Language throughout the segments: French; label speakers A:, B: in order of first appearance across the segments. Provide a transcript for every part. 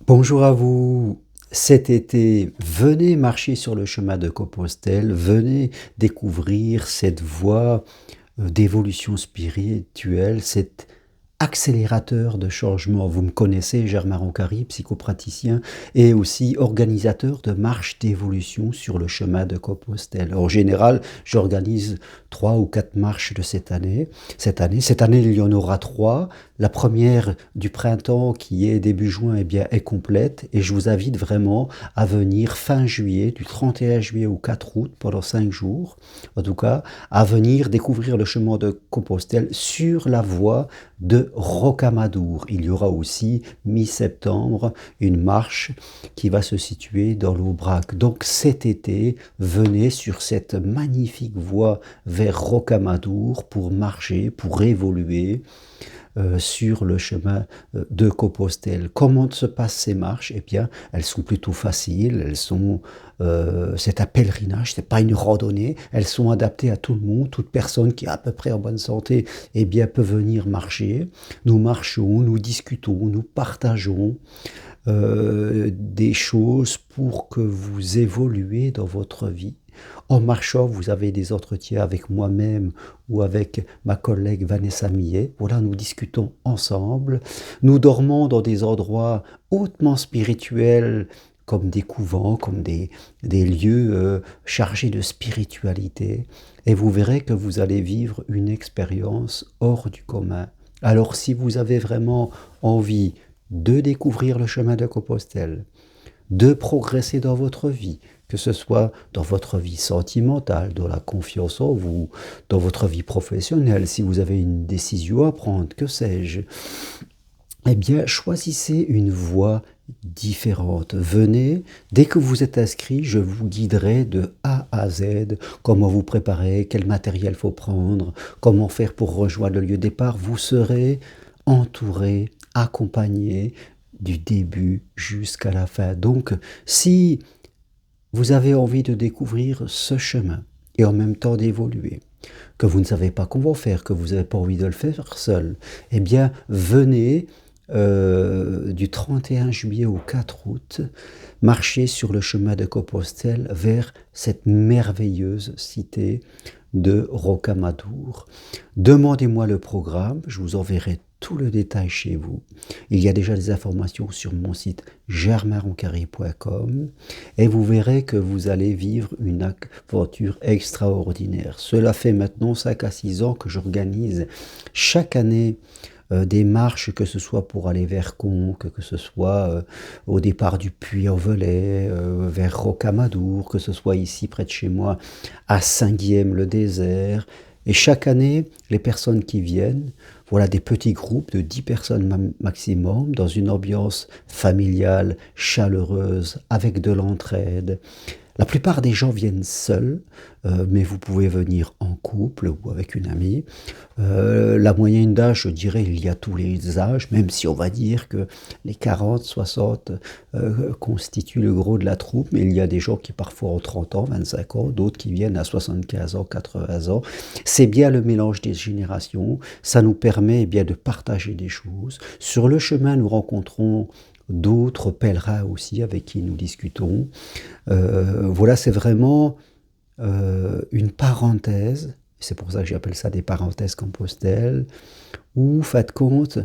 A: Bonjour à vous. Cet été, venez marcher sur le chemin de Compostelle, venez découvrir cette voie d'évolution spirituelle, cet accélérateur de changement. Vous me connaissez, Germain Roncari, psychopraticien et aussi organisateur de marches d'évolution sur le chemin de Compostelle. En général, j'organise 3 ou 4 marches de cette année, il y en aura 3. La première du printemps, qui est début juin, est complète et je vous invite vraiment à venir fin juillet, du 31 juillet au 4 août, pendant 5 jours, en tout cas, à venir découvrir le chemin de Compostelle sur la voie de Rocamadour. Il y aura aussi, mi-septembre, une marche qui va se situer dans l'Aubrac. Donc cet été, venez sur cette magnifique voie vers Rocamadour pour marcher, pour évoluer sur le chemin de Compostelle. Comment se passent ces marches? Eh bien, elles sont plutôt faciles, c'est un pèlerinage, c'est pas une randonnée, elles sont adaptées à tout le monde, toute personne qui est à peu près en bonne santé, peut venir marcher. Nous marchons, nous discutons, nous partageons des choses pour que vous évoluez dans votre vie. En marchant, vous avez des entretiens avec moi-même ou avec ma collègue Vanessa Millet. Voilà, nous discutons ensemble. Nous dormons dans des endroits hautement spirituels, comme des couvents, comme des lieux chargés de spiritualité. Et vous verrez que vous allez vivre une expérience hors du commun. Alors, si vous avez vraiment envie de découvrir le chemin de Compostelle, de progresser dans votre vie, que ce soit dans votre vie sentimentale, dans la confiance en vous, dans votre vie professionnelle, si vous avez une décision à prendre, que sais-je, eh bien, choisissez une voie différente. Venez, dès que vous êtes inscrit, je vous guiderai de A à Z, comment vous préparer, quel matériel faut prendre, comment faire pour rejoindre le lieu de départ. Vous serez entouré, accompagné du début jusqu'à la fin. Donc, si vous avez envie de découvrir ce chemin et en même temps d'évoluer, que vous ne savez pas comment faire, que vous n'avez pas envie de le faire seul, eh bien, venez du 31 juillet au 4 août, marcher sur le chemin de Compostelle vers cette merveilleuse cité de Rocamadour. Demandez-moi le programme, je vous enverrai tout le détail chez vous. Il y a déjà des informations sur mon site germainroncari.com et vous verrez que vous allez vivre une aventure extraordinaire. Cela fait maintenant 5 à 6 ans que j'organise chaque année des marches, que ce soit pour aller vers Conques, que ce soit au départ du Puy-en-Velay, vers Rocamadour, que ce soit ici près de chez moi, à Saint-Guihem-le-Désert. Et chaque année, les personnes qui viennent, voilà des petits groupes de 10 personnes maximum, dans une ambiance familiale, chaleureuse, avec de l'entraide. La plupart des gens viennent seuls, mais vous pouvez venir en couple ou avec une amie. La moyenne d'âge, je dirais, il y a tous les âges, même si on va dire que les 40, 60 constituent le gros de la troupe, mais il y a des gens qui parfois ont 30 ans, 25 ans, d'autres qui viennent à 75 ans, 80 ans. C'est bien le mélange des générations, ça nous permet de partager des choses. Sur le chemin, nous rencontrons d'autres pèlerins aussi avec qui nous discutons. Voilà, c'est vraiment une parenthèse, c'est pour ça que j'appelle ça des parenthèses Compostelle, où, faites compte,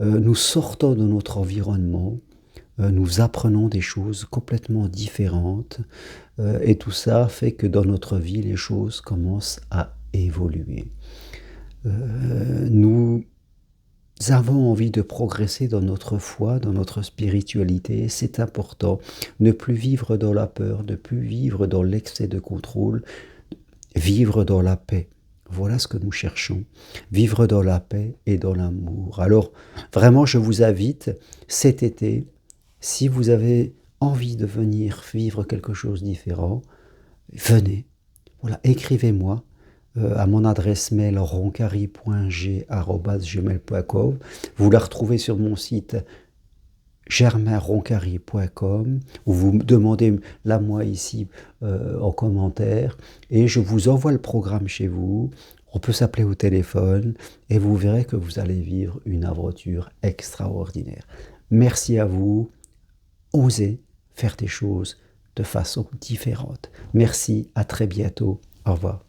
A: nous sortons de notre environnement, nous apprenons des choses complètement différentes, et tout ça fait que dans notre vie, les choses commencent à évoluer. Nous avons envie de progresser dans notre foi, dans notre spiritualité, c'est important. Ne plus vivre dans la peur, ne plus vivre dans l'excès de contrôle, vivre dans la paix. Voilà ce que nous cherchons, vivre dans la paix et dans l'amour. Alors, vraiment, je vous invite cet été, si vous avez envie de venir vivre quelque chose de différent, venez. Voilà, écrivez-moi à mon adresse mail roncari.g@gmail.com. Vous la retrouvez sur mon site germainroncari.com, où vous me demandez là moi ici en commentaire et je vous envoie le programme chez vous. On peut s'appeler au téléphone et vous verrez que vous allez vivre une aventure extraordinaire. Merci à vous. oser faire des choses de façon différente. Merci, à très bientôt. Au revoir.